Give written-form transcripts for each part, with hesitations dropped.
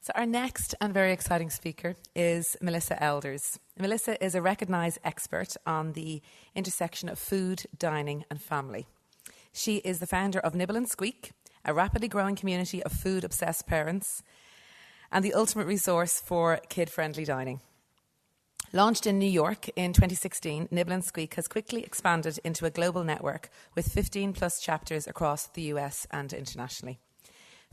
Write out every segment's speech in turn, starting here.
So our next and very exciting speaker is Melissa Elders. Melissa is a recognised expert on the intersection of food, dining and family. She is the founder of Nibble+squeak, a rapidly growing community of food-obsessed parents and the ultimate resource for kid-friendly dining. Launched in New York in 2016, Nibble+squeak has quickly expanded into a global network with 15 plus chapters across the US and internationally.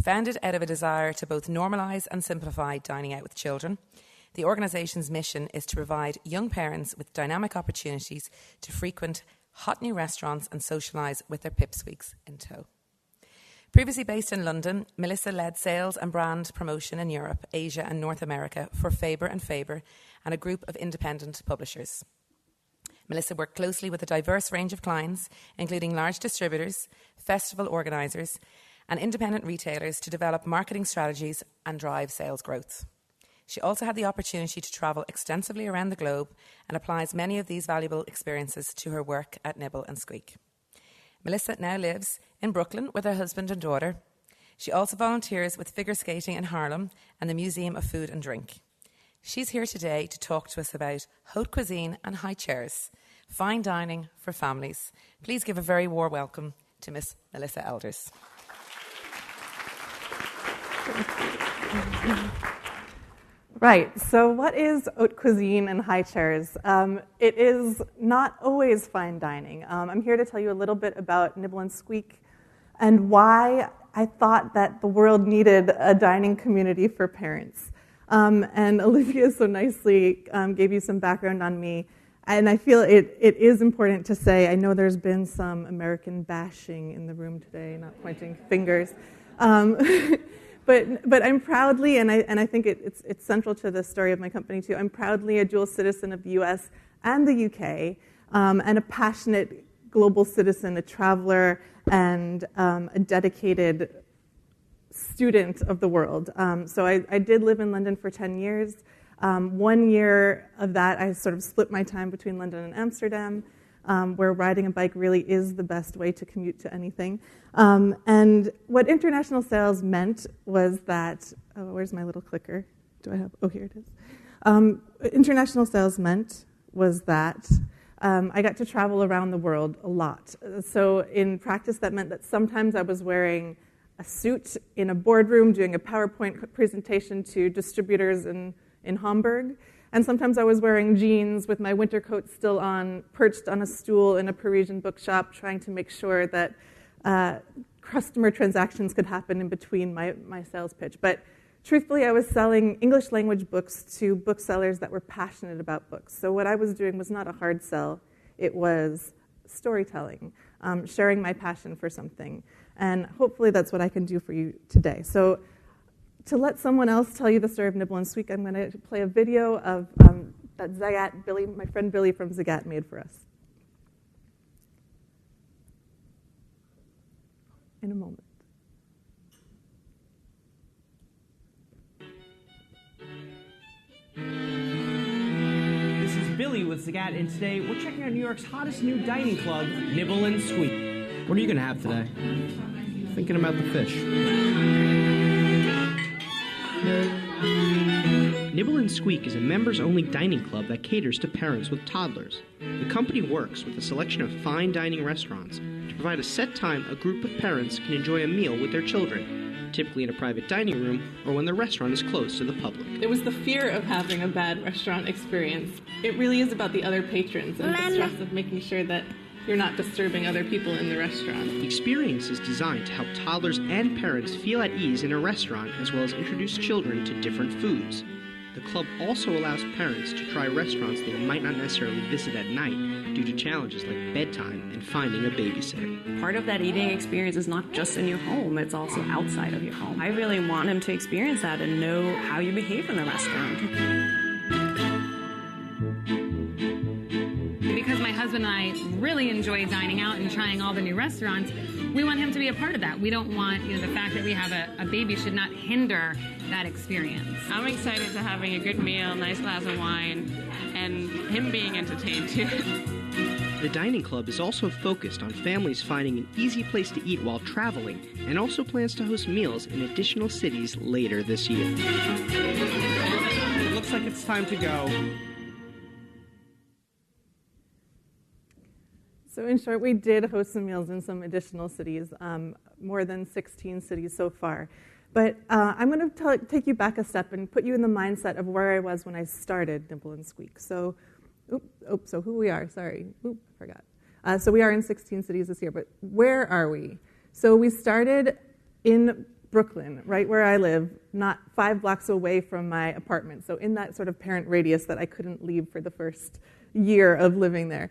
Founded out of a desire to both normalise and simplify dining out with children, the organisation's mission is to provide young parents with dynamic opportunities to frequent hot new restaurants and socialise with their pipsqueaks in tow. Previously based in London, Melissa led sales and brand promotion in Europe, Asia and North America for Faber and Faber and a group of independent publishers. Melissa worked closely with a diverse range of clients, including large distributors, festival organisers, and independent retailers to develop marketing strategies and drive sales growth. She also had the opportunity to travel extensively around the globe and applies many of these valuable experiences to her work at Nibble+squeak. Melissa now lives in Brooklyn with her husband and daughter. She also volunteers with figure skating in Harlem and the Museum of Food and Drink. She's here today to talk to us about haute cuisine and high chairs, fine dining for families. Please give a very warm welcome to Miss Melissa Elders. Right, so what is haute cuisine and high chairs? It is not always fine dining. I'm here to tell you a little bit about Nibble+squeak and why I thought that the world needed a dining community for parents. And Olivia so nicely gave you some background on me, and I feel it is important to say, I know there's been some American bashing in the room today, not pointing fingers. But I'm proudly, and I think it's central to the story of my company too, I'm proudly a dual citizen of the US and the UK, and a passionate global citizen, a traveler, and a dedicated student of the world. So I did live in London for 10 years. 1 year of that, I sort of split my time between London and Amsterdam, where riding a bike really is the best way to commute to anything. And what international sales meant was that, where's my little clicker? Here it is. International sales meant was that I got to travel around the world a lot. So in practice, that meant that sometimes I was wearing a suit in a boardroom doing a PowerPoint presentation to distributors in Hamburg. And sometimes I was wearing jeans with my winter coat still on, perched on a stool in a Parisian bookshop, trying to make sure that customer transactions could happen in between my sales pitch. But truthfully, I was selling English language books to booksellers that were passionate about books. So what I was doing was not a hard sell. It was storytelling, sharing my passion for something. And hopefully that's what I can do for you today. So to let someone else tell you the story of Nibble+squeak, I'm going to play a video of that Zagat, Billy, my friend Billy from Zagat, made for us. In a moment. This is Billy with Zagat, and today we're checking out New York's hottest new dining club, Nibble+squeak. What are you going to have today? Thinking about the fish. Nibble+squeak is a members-only dining club that caters to parents with toddlers. The company works with a selection of fine dining restaurants to provide a set time a group of parents can enjoy a meal with their children, typically in a private dining room or when the restaurant is closed to the public. It was the fear of having a bad restaurant experience. It really is about the other patrons and the stress of making sure that you're not disturbing other people in the restaurant. The experience is designed to help toddlers and parents feel at ease in a restaurant as well as introduce children to different foods. The club also allows parents to try restaurants they might not necessarily visit at night due to challenges like bedtime and finding a babysitter. Part of that eating experience is not just in your home, it's also outside of your home. I really want him to experience that and know how you behave in the restaurant. Because my husband and I really enjoy dining out and trying all the new restaurants, we want him to be a part of that. We don't want, the fact that we have a baby should not hinder that experience. I'm excited to having a good meal, nice glass of wine, and him being entertained too. The dining club is also focused on families finding an easy place to eat while traveling, and also plans to host meals in additional cities later this year. It looks like it's time to go. So in short, we did host some meals in some additional cities, more than 16 cities so far. But I'm going to take you back a step and put you in the mindset of where I was when I started Nibble+squeak. So, so who we are, sorry. I forgot. So we are in 16 cities this year, but where are we? So we started in Brooklyn, right where I live, not 5 blocks away from my apartment. So in that sort of parent radius that I couldn't leave for the first year of living there.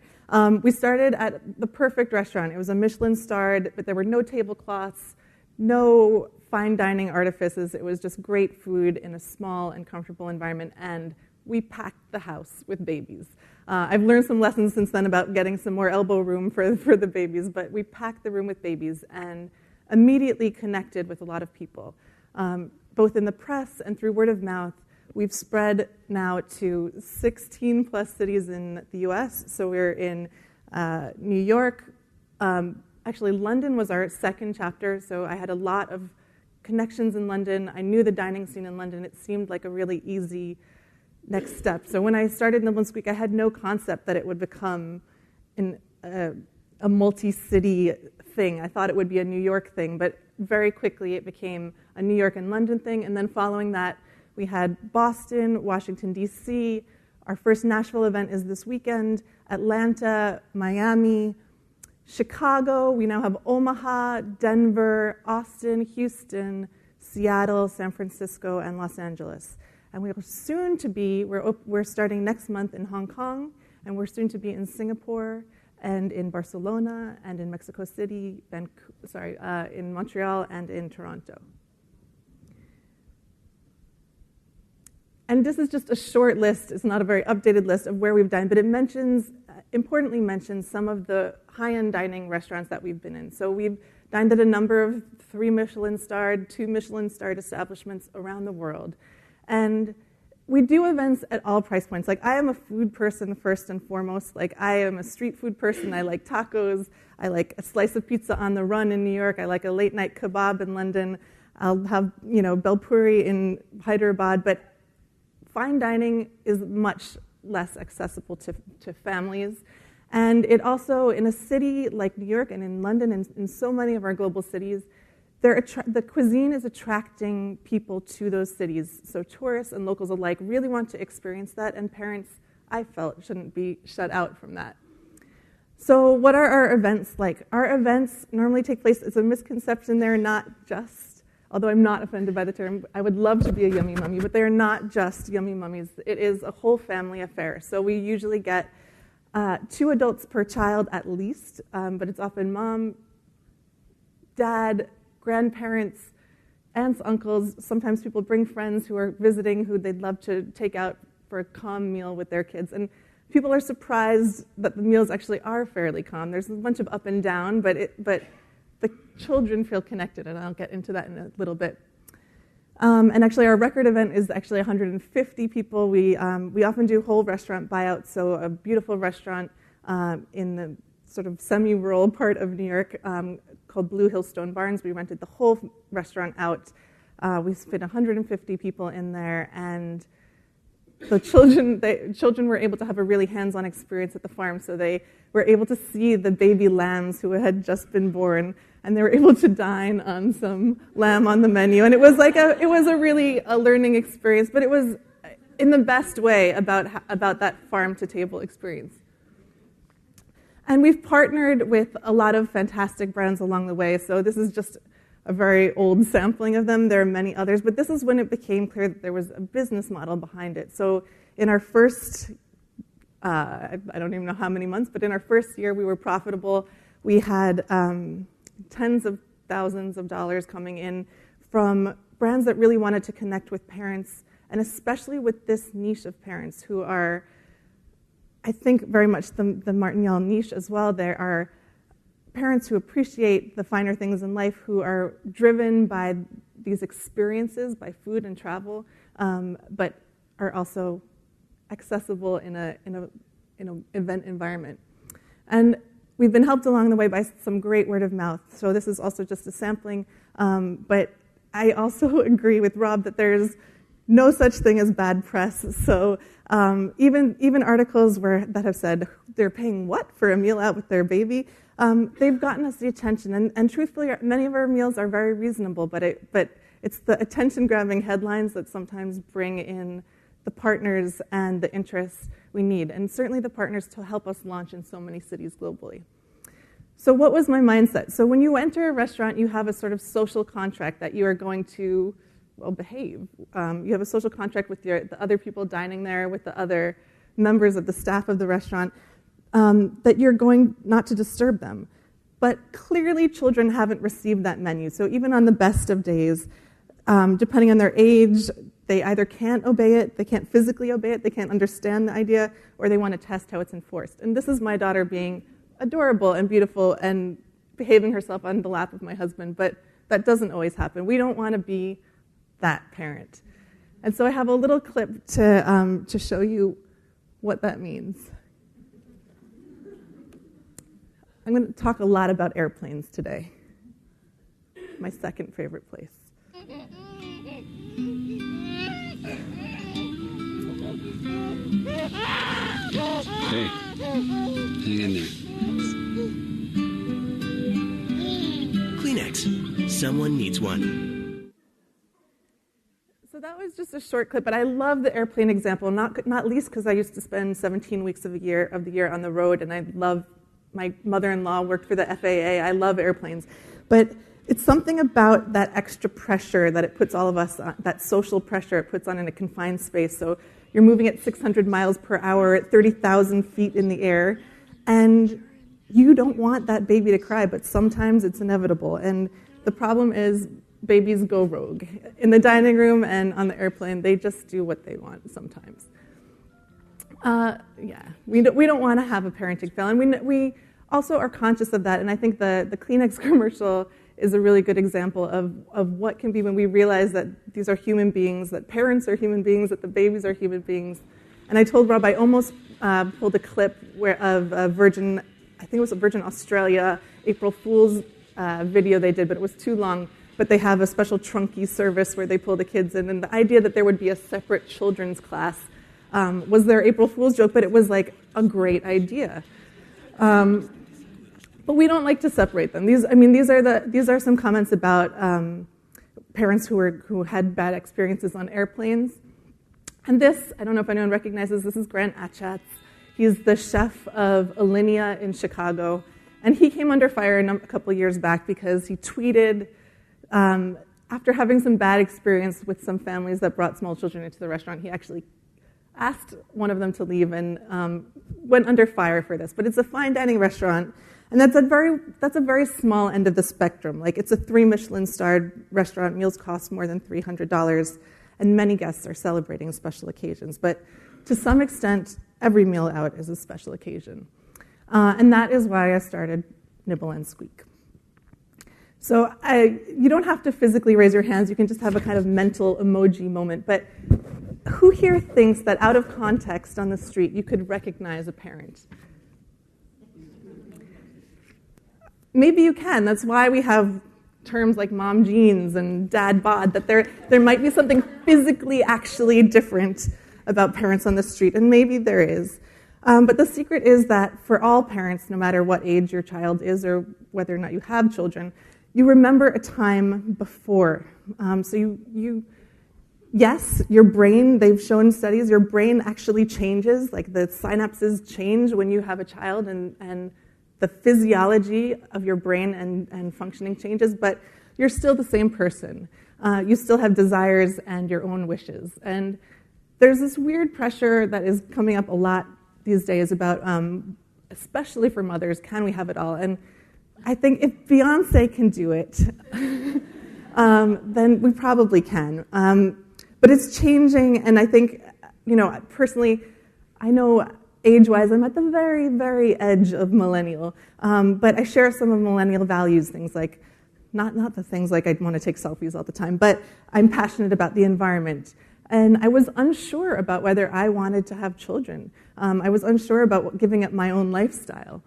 We started at the perfect restaurant. It was a Michelin-starred, but there were no tablecloths, no fine dining artifices. It was just great food in a small and comfortable environment, and we packed the house with babies. I've learned some lessons since then about getting some more elbow room for the babies, but we packed the room with babies and immediately connected with a lot of people, both in the press and through word of mouth. We've spread now to 16 plus cities in the US. So we're in New York. Actually, London was our second chapter, so I had a lot of connections in London. I knew the dining scene in London. It seemed like a really easy next step. So when I started Nibble+squeak, I had no concept that it would become a multi-city thing. I thought it would be a New York thing, but very quickly it became a New York and London thing. And then following that, we had Boston, Washington, D.C. Our first Nashville event is this weekend, Atlanta, Miami, Chicago. We now have Omaha, Denver, Austin, Houston, Seattle, San Francisco, and Los Angeles. And we are soon to be, we're starting next month in Hong Kong, and we're soon to be in Singapore, and in Barcelona, and in Mexico City, in Montreal, and in Toronto. And this is just a short list. It's not a very updated list of where we've dined, but it importantly mentions some of the high-end dining restaurants that we've been in. So we've dined at a number of 3 Michelin-starred, 2 Michelin-starred establishments around the world. And we do events at all price points. Like, I am a food person first and foremost. Like, I am a street food person. I like tacos. I like a slice of pizza on the run in New York. I like a late-night kebab in London. I'll have, Belpuri in Hyderabad. But fine dining is much less accessible to families. And it also, in a city like New York and in London and in so many of our global cities, the cuisine is attracting people to those cities. So tourists and locals alike really want to experience that, and parents, I felt, shouldn't be shut out from that. So what are our events like? Our events normally take place, it's a misconception, they're not just, although I'm not offended by the term, I would love to be a yummy mummy, but they're not just yummy mummies. It is a whole family affair. So we usually get 2 adults per child at least, but it's often mom, dad, grandparents, aunts, uncles. Sometimes people bring friends who are visiting who they'd love to take out for a calm meal with their kids. And people are surprised that the meals actually are fairly calm. There's a bunch of up and down, but the children feel connected, and I'll get into that in a little bit. And actually, our record event is actually 150 people. We often do whole restaurant buyouts, so a beautiful restaurant in the sort of semi-rural part of New York called Blue Hill Stone Barns. We rented the whole restaurant out. We fit 150 people in there, and the children were able to have a really hands-on experience at the farm. So they were able to see the baby lambs who had just been born, and they were able to dine on some lamb on the menu. And it was like a learning experience, but it was in the best way about that farm-to-table experience. And we've partnered with a lot of fantastic brands along the way. So this is just a very old sampling of them. There are many others, but this is when it became clear that there was a business model behind it. So in our first, I don't even know how many months, but in our first year we were profitable. We had tens of thousands of dollars coming in from brands that really wanted to connect with parents, and especially with this niche of parents who are, I think, very much the Martinhal niche as well. There are parents who appreciate the finer things in life, who are driven by these experiences, by food and travel, but are also accessible in an event environment. And we've been helped along the way by some great word of mouth. So this is also just a sampling. But I also agree with Rob that there's no such thing as bad press. So even articles that have said they're paying what for a meal out with their baby, they've gotten us the attention. And truthfully, many of our meals are very reasonable, but it's the attention-grabbing headlines that sometimes bring in the partners and the interests we need, and certainly the partners to help us launch in so many cities globally. So what was my mindset? So when you enter a restaurant, you have a sort of social contract that you are going to, well, behave. You have a social contract with the other people dining there, with the other members of the staff of the restaurant, that you're going not to disturb them. But clearly children haven't received that menu. So even on the best of days, depending on their age, they either can't obey it, they can't physically obey it, they can't understand the idea, or they want to test how it's enforced. And this is my daughter being adorable and beautiful and behaving herself on the lap of my husband, but that doesn't always happen. We don't want to be that parent. And so I have a little clip to show you what that means. I'm going to talk a lot about airplanes today. My second favorite place. Hey, hang in there. Kleenex. Someone needs one. So that was just a short clip, but I love the airplane example, not least because I used to spend 17 weeks of the year on the road, and I love, my mother-in-law worked for the FAA. I love airplanes. But it's something about that extra pressure that it puts all of us on, that social pressure it puts on in a confined space. So you're moving at 600 miles per hour at 30,000 feet in the air, and you don't want that baby to cry, but sometimes it's inevitable. And the problem is babies go rogue. In the dining room and on the airplane, they just do what they want sometimes. We don't want to have a parenting fail, and we also are conscious of that. And I think the Kleenex commercial is a really good example of what can be when we realize that these are human beings, that parents are human beings, that the babies are human beings. And I told Rob I almost pulled a clip of a Virgin, I think it was a Virgin Australia April Fool's video they did, but it was too long. But they have a special trunky service where they pull the kids in, and the idea that there would be a separate children's class was their April Fool's joke, but it was like a great idea. But we don't like to separate them. These are some comments about parents who had bad experiences on airplanes. And this, I don't know if anyone recognizes, this is Grant Achatz. He's the chef of Alinea in Chicago. And he came under fire a couple years back because he tweeted, after having some bad experience with some families that brought small children into the restaurant, he actually asked one of them to leave and went under fire for this. But it's a fine dining restaurant. And that's a very small end of the spectrum. Like, it's a 3 Michelin-starred restaurant. Meals cost more than $300, and many guests are celebrating special occasions. But to some extent, every meal out is a special occasion. And that is why I started Nibble+squeak. So you don't have to physically raise your hands. You can just have a kind of mental emoji moment. But who here thinks that out of context on the street, you could recognize a parent? Maybe you can. That's why we have terms like mom jeans and dad bod, that there might be something physically actually different about parents on the street, and maybe there is. But the secret is that for all parents, no matter what age your child is or whether or not you have children, you remember a time before. Yes, your brain, they've shown studies, your brain actually changes, like the synapses change when you have a child, and the physiology of your brain and functioning changes, but you're still the same person. You still have desires and your own wishes. And there's this weird pressure that is coming up a lot these days about, especially for mothers, can we have it all? And I think if Beyonce can do it, then we probably can. But it's changing, and I think, personally, I know age-wise, I'm at the very, very edge of millennial. But I share some of millennial values, things like, not the things like I want to take selfies all the time, but I'm passionate about the environment. And I was unsure about whether I wanted to have children. I was unsure about giving up my own lifestyle.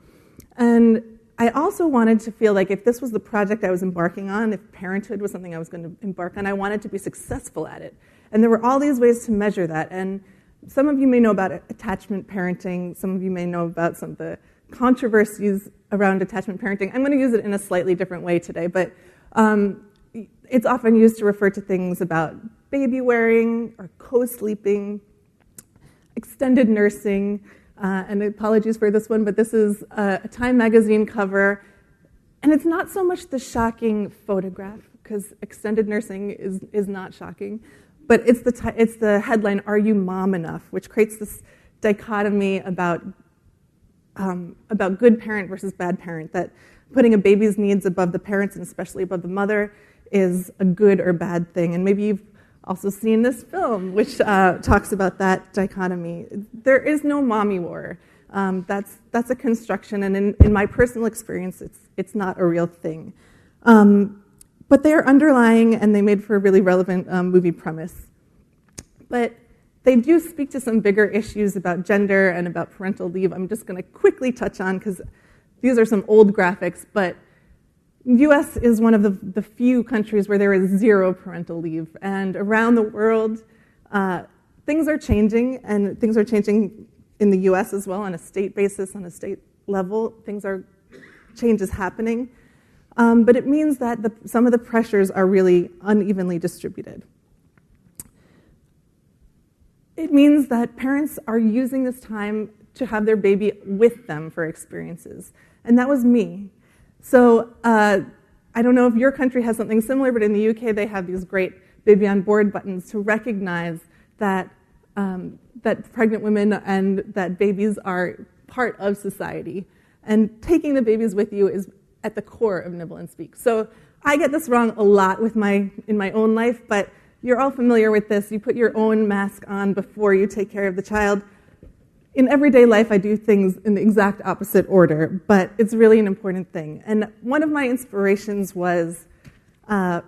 And I also wanted to feel like if this was the project I was embarking on, if parenthood was something I was going to embark on, I wanted to be successful at it. And there were all these ways to measure that. And some of you may know about attachment parenting. Some of you may know about some of the controversies around attachment parenting. I'm going to use it in a slightly different way today, but it's often used to refer to things about baby wearing or co-sleeping, extended nursing, and apologies for this one, but this is a Time magazine cover. And it's not so much the shocking photograph, because extended nursing is not shocking, but it's the headline, "Are you mom enough?" which creates this dichotomy about good parent versus bad parent, that putting a baby's needs above the parents, and especially above the mother, is a good or bad thing. And maybe you've also seen this film, which talks about that dichotomy. There is no mommy war. That's a construction, and in my personal experience, it's not a real thing. But they are underlying, and they made for a really relevant movie premise. But they do speak to some bigger issues about gender and about parental leave. I'm just going to quickly touch on, because these are some old graphics, but the US is one of the few countries where there is zero parental leave. And around the world, things are changing, and things are changing in the US as well on a state basis, on a state level. Change is happening. But it means that some of the pressures are really unevenly distributed. It means that parents are using this time to have their baby with them for experiences. And that was me. So I don't know if your country has something similar, but in the UK they have these great baby on board buttons to recognize that pregnant women and that babies are part of society. And taking the babies with you is at the core of Nibble+squeak. So I get this wrong a lot in my own life, but you're all familiar with this. You put your own mask on before you take care of the child. In everyday life, I do things in the exact opposite order, but it's really an important thing. And one of my inspirations was a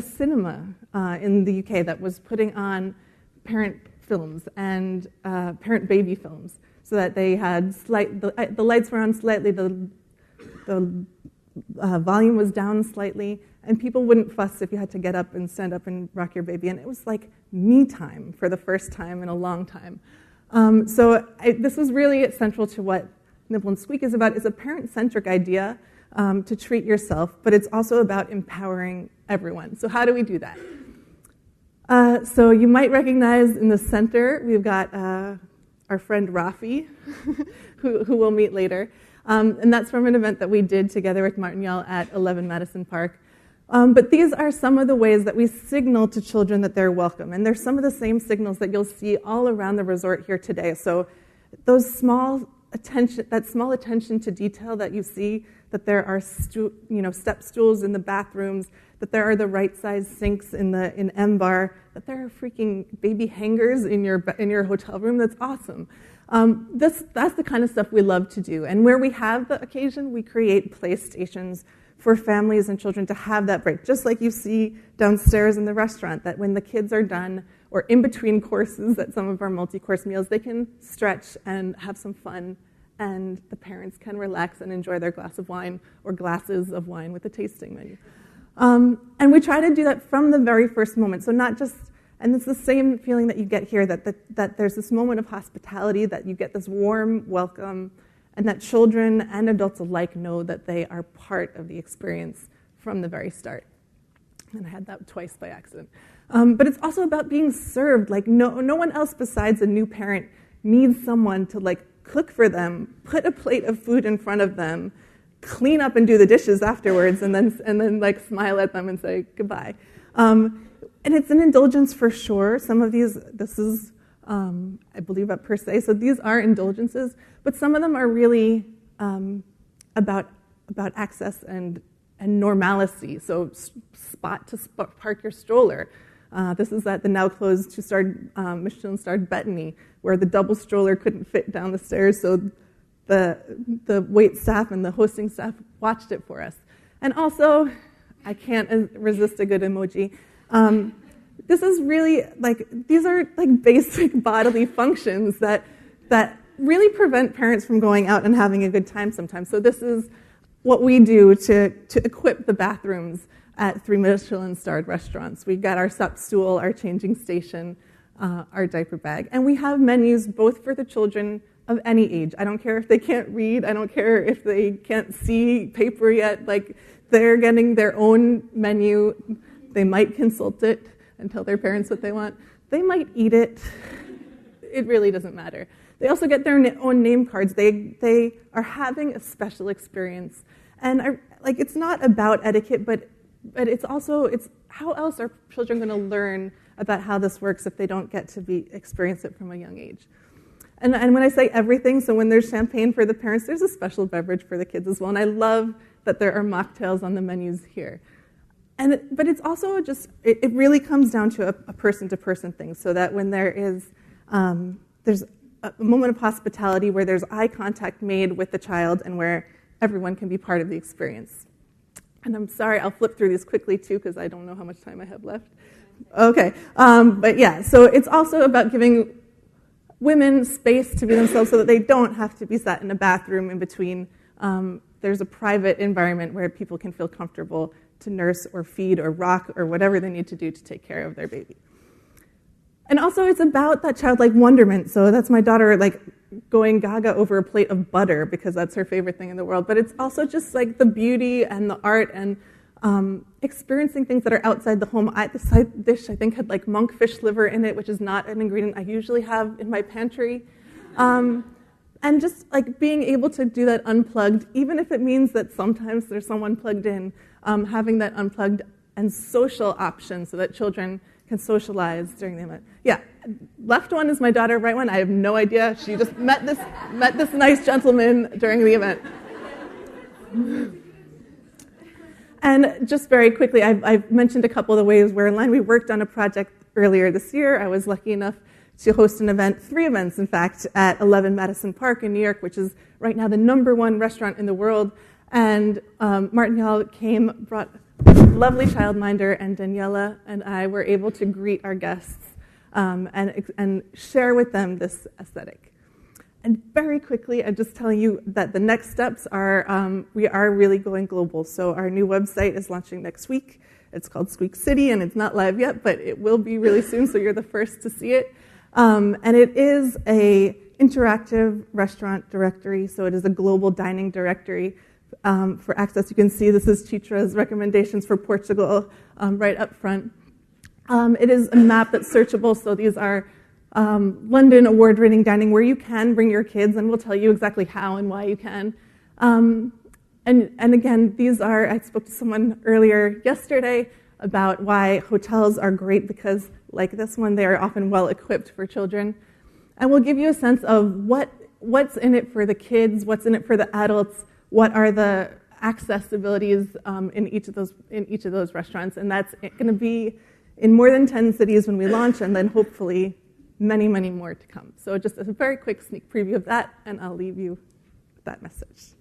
cinema in the UK that was putting on parent films and parent baby films, so that they had the lights were on slightly, the volume was down slightly, and people wouldn't fuss if you had to get up and stand up and rock your baby. And it was like me time for the first time in a long time. This was really central to what Nibble+squeak is about. It's a parent-centric idea to treat yourself, but it's also about empowering everyone. So how do we do that? So you might recognize in the center, we've got our friend Rafi, who we'll meet later. And that's from an event that we did together with Martinhal at 11 Madison Park. But these are some of the ways that we signal to children that they're welcome. And they're some of the same signals that you'll see all around the resort here today. So that small attention to detail that you see, that there are step stools in the bathrooms, that there are the right size sinks in M bar, that there are freaking baby hangers in your hotel room. That's awesome. That's the kind of stuff we love to do. And where we have the occasion, we create play stations for families and children to have that break, just like you see downstairs in the restaurant, that when the kids are done, or in between courses at some of our multi-course meals, they can stretch and have some fun, and the parents can relax and enjoy their glass of wine or glasses of wine with the tasting menu. And we try to do that from the very first moment. So not just, and it's the same feeling that you get here, that there's this moment of hospitality, that you get this warm welcome, and that children and adults alike know that they are part of the experience from the very start. And I had that twice by accident. But it's also about being served. Like no one else besides a new parent needs someone to cook for them, put a plate of food in front of them, clean up and do the dishes afterwards, and then smile at them and say goodbye. And it's an indulgence for sure. Some of these, this is, I believe, a per se. So these are indulgences, but some of them are really about access and normalcy. So spot to park your stroller. This is at the now closed Michelin-starred Bettany, where the double stroller couldn't fit down the stairs, so the wait staff and the hosting staff watched it for us. And also, I can't resist a good emoji. This is really these are basic bodily functions that really prevent parents from going out and having a good time sometimes. So this is what we do to equip the bathrooms at 3 Michelin-starred restaurants. We've got our sup stool, our changing station, our diaper bag. And we have menus both for the children of any age. I don't care if they can't read. I don't care if they can't see paper yet. Like, they're getting their own menu. They might consult it and tell their parents what they want. They might eat it. It really doesn't matter. They also get their own name cards. They are having a special experience. And it's not about etiquette, but it's how else are children going to learn about how this works if they don't get to experience it from a young age? And when I say everything, so when there's champagne for the parents, there's a special beverage for the kids as well. And I love that there are mocktails on the menus here. But it's also it really comes down to a person-to-person thing, so that when there's a moment of hospitality where there's eye contact made with the child and where everyone can be part of the experience. And I'm sorry, I'll flip through these quickly too, because I don't know how much time I have left. Okay, but yeah, so it's also about giving women space to be themselves so that they don't have to be sat in a bathroom in between. There's a private environment where people can feel comfortable to nurse or feed or rock or whatever they need to do to take care of their baby. And also it's about that childlike wonderment. So that's my daughter going gaga over a plate of butter because that's her favorite thing in the world. But it's also just the beauty and the art and experiencing things that are outside the home. This side dish, I think, had monkfish liver in it, which is not an ingredient I usually have in my pantry. And just being able to do that unplugged, even if it means that sometimes there's someone plugged in, having that unplugged and social option so that children can socialize during the event. Yeah, left one is my daughter, right one, I have no idea. She just met this nice gentleman during the event. And just very quickly, I've mentioned a couple of the ways we're in line. We worked on a project earlier this year. I was lucky enough to host an event, 3 events, in fact, at 11 Madison Park in New York, which is right now the #1 restaurant in the world. And Martinhal brought lovely childminder, and Daniela and I were able to greet our guests and share with them this aesthetic. And very quickly, I'm just telling you that the next steps are, we are really going global. So our new website is launching next week. It's called Squeak City, and it's not live yet, but it will be really soon, so you're the first to see it. And it is an interactive restaurant directory, so it is a global dining directory for access. You can see this is Chitra's recommendations for Portugal right up front. It is a map that's searchable, so these are London award-winning dining where you can bring your kids, and we'll tell you exactly how and why you can. And again, these are, I spoke to someone earlier yesterday about why hotels are great because, like this one, they are often well-equipped for children. And we'll give you a sense of what's in it for the kids, what's in it for the adults, what are the accessibilities in each of those restaurants. And that's going to be in more than 10 cities when we launch, and then hopefully many, many more to come. So just a very quick sneak preview of that, and I'll leave you with that message.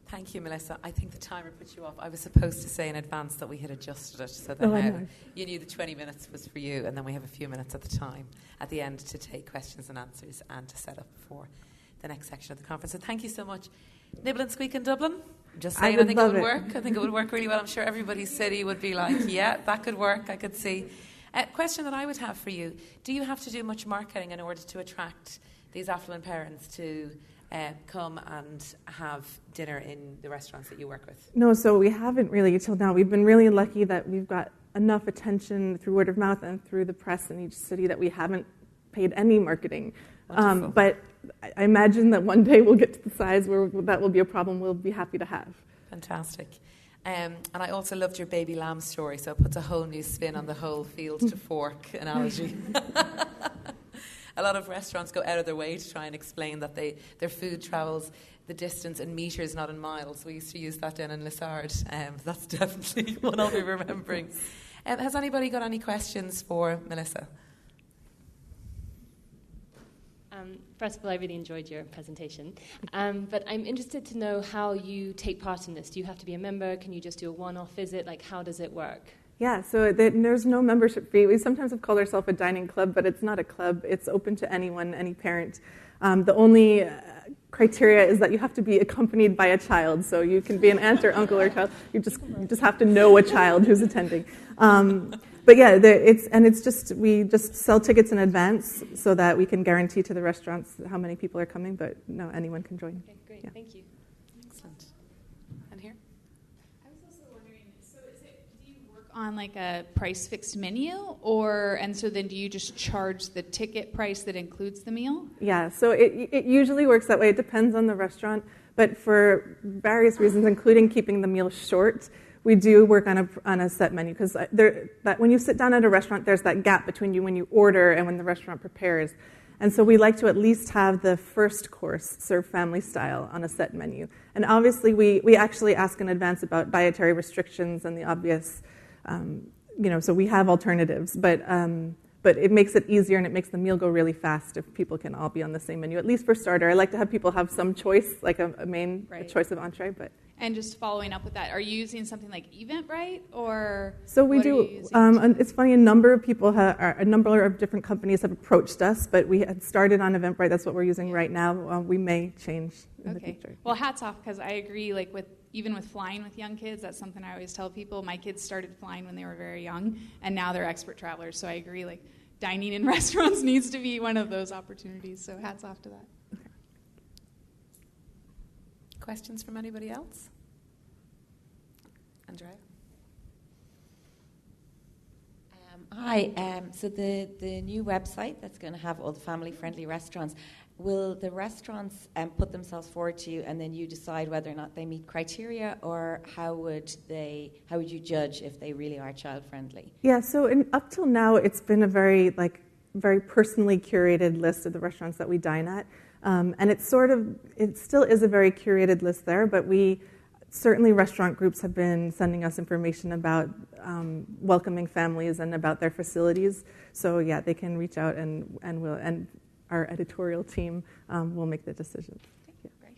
Thank you, Melissa. I think the timer put you off. I was supposed to say in advance that we had adjusted it so that you knew the 20 minutes was for you, and then we have a few minutes at the end to take questions and answers and to set up for the next section of the conference. So thank you so much. Nibble+squeak in Dublin. I'm just saying, I think it would work. I think it would work really well. I'm sure everybody's city would be like, yeah, that could work. I could see. A question that I would have for you, do you have to do much marketing in order to attract these affluent parents to come and have dinner in the restaurants that you work with? No, so we haven't really till now. We've been really lucky that we've got enough attention through word of mouth and through the press in each city that we haven't paid any marketing. But I imagine that one day we'll get to the size where that will be a problem we'll be happy to have. Fantastic. And I also loved your baby lamb story, so it puts a whole new spin on the whole field to fork analogy. A lot of restaurants go out of their way to try and explain that their food travels the distance in meters, not in miles. We used to use that down in Lissard. That's definitely one I'll be remembering. Has anybody got any questions for Melissa? First of all, I really enjoyed your presentation. But I'm interested to know how you take part in this. Do you have to be a member? Can you just do a one-off visit? How does it work? Yeah, so there's no membership fee. We sometimes have called ourselves a dining club, but it's not a club. It's open to anyone, any parent. The only criteria is that you have to be accompanied by a child. So you can be an aunt or uncle or child. You just have to know a child who's attending. But yeah, we just sell tickets in advance so that we can guarantee to the restaurants how many people are coming. But no, anyone can join. Okay, great. Yeah. Thank you. Excellent. And here? I was also wondering, so do you work on like a price fixed menu, and so then do you just charge the ticket price that includes the meal? Yeah, so it usually works that way. It depends on the restaurant, but for various reasons, including keeping the meal short, we do work on a set menu, because when you sit down at a restaurant, there's that gap between you when you order and when the restaurant prepares. And so we like to at least have the first course served family style on a set menu. And obviously we actually ask in advance about dietary restrictions and the obvious, so we have alternatives. But it makes it easier and it makes the meal go really fast if people can all be on the same menu, at least for starter. I like to have people have some choice, like a main a choice of entree. And just following up with that, are you using something like Eventbrite, or so we do? It's funny. A number of people, a number of different companies have approached us, but we had started on Eventbrite. That's what we're using right now. We may change in the future. Well, hats off, because I agree. Like even with flying with young kids, that's something I always tell people. My kids started flying when they were very young, and now they're expert travelers. So I agree. Like dining in restaurants needs to be one of those opportunities. So hats off to that. Okay. Questions from anybody else? Andrea? Hi. So the new website that's going to have all the family-friendly restaurants, will the restaurants put themselves forward to you, and then you decide whether or not they meet criteria, or how would you judge if they really are child-friendly? Yeah. So up till now, it's been a very personally curated list of the restaurants that we dine at, and it still is a very curated list there, but certainly restaurant groups have been sending us information about welcoming families and about their facilities. So yeah, they can reach out and our editorial team will make the decision. Thank you. Great,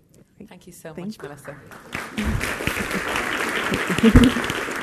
thanks. Okay. Thank you so much, Melissa.